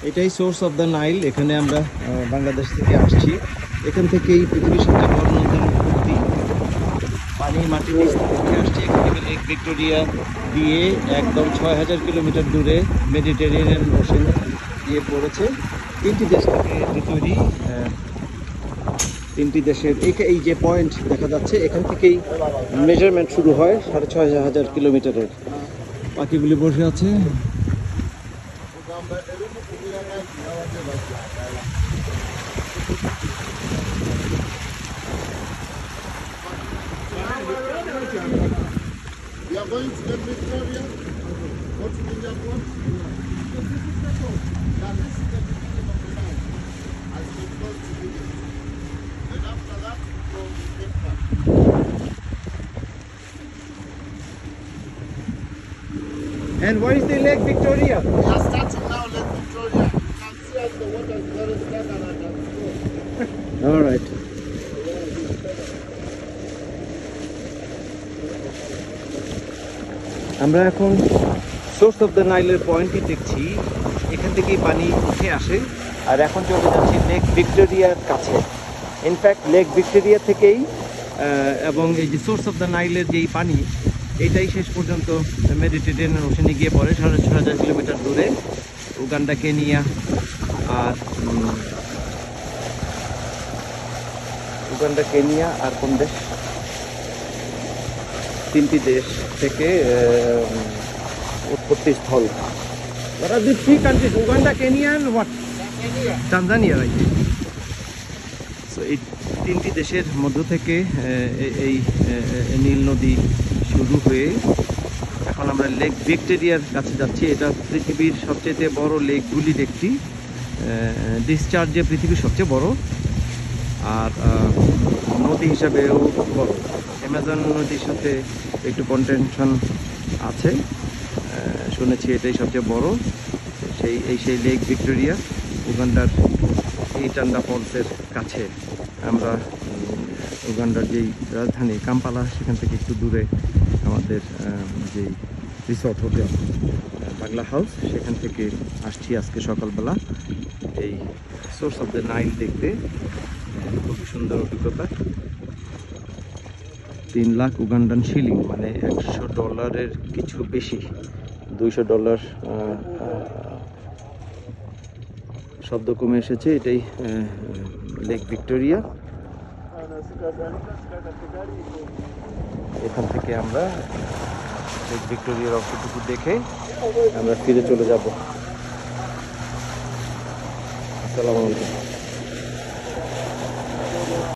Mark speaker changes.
Speaker 1: এটাই source of the Nile. এখানে আমরা বাংলাদেশ থেকে আসছি। এখান থেকেই পৃথিবীর সবচেয়ে বড় নদীর উৎপত্তি। পানি মাটির নিচ থেকে উঠে আসছে। এখান থেকে লেক ভিক্টোরিয়া দিয়ে একদম 6000 কিলোমিটার দূরে মেডিটেরিয়ান ওশেন দিয়ে পড়েছে। তিনটি দেশ থেকে এটি তৈরি। তিনটি দেশের এই যে পয়েন্ট দেখা যাচ্ছে, এখান থেকেই মেজারমেন্ট শুরু হয় 6500 কিলোমিটারের। পাখিগুলি বসে আছে।
Speaker 2: We are going to Lake Victoria. Go to India Port. Then this is the beginning of the line as we close to Egypt. Then after that, we go to Cape Town.
Speaker 1: And what is the Lake Victoria?
Speaker 2: We are starting now Lake Victoria. You can see as the water is very stagnant and slow.
Speaker 1: All right. আমরা এখন source of the নাইলের পয়েন্টটি দেখছি। এখান থেকেই পানি উঠে আসে আর এখন চলে যাচ্ছি লেক ভিক্টোরিয়ার কাছে। ইনফ্যাক্ট লেক ভিক্টোরিয়া থেকেই এবং এই যে সোর্স অফ দ্য নাইলের যেই পানি, এটাই শেষ পর্যন্ত মেডিটেরিয়ান ওশেনে গিয়ে পড়ে 6500 কিলোমিটার দূরে। উগান্ডা, কেনিয়া আর কোন দেশ, তিনটি দেশ থেকে উৎপত্তি স্থল। What are the three countries? Uganda, Kenya and what? Tanzania, right? So এই তিনটি দেশের মধ্য থেকে এই নীল নদী শুরু হয়ে এখন আমরা লেক ভিক্টোরিয়ার কাছে যাচ্ছি। এটা পৃথিবীর সবচেয়ে বড় লেকগুলির একটি। ডিসচার্জে পৃথিবীর সবচেয়ে বড় আর নদী হিসাবেও বড়। অ্যামাজন নদীর সাথে একটু কন্টেনশন আছে, শুনেছি এটাই সবচেয়ে বড়। সেই লেক ভিক্টোরিয়া উগান্ডার ইটান্ডা ফলসের কাছে। আমরা উগান্ডার যেই রাজধানী কাম্পালা, সেখান থেকে একটু দূরে আমাদের যেই রিসর্ট হোটেল বাংলা হাউস, সেখান থেকে আসছি আজকে সকালবেলা এই সোর্স অফ দ্য নাইল দেখতে। খুবই সুন্দর অভিজ্ঞতা। 3 লাখ উগান্ডান শিলিং, মানে $100 কিছু বেশি, $200 শব্দ কমে এসেছে। এটাই লেক ভিক্টোরিয়া। এখান থেকে আমরা লেক ভিক্টোরিয়ার অংশটুকু দেখে আমরা ফিরে চলে যাব। আসসালামু আলাইকুম।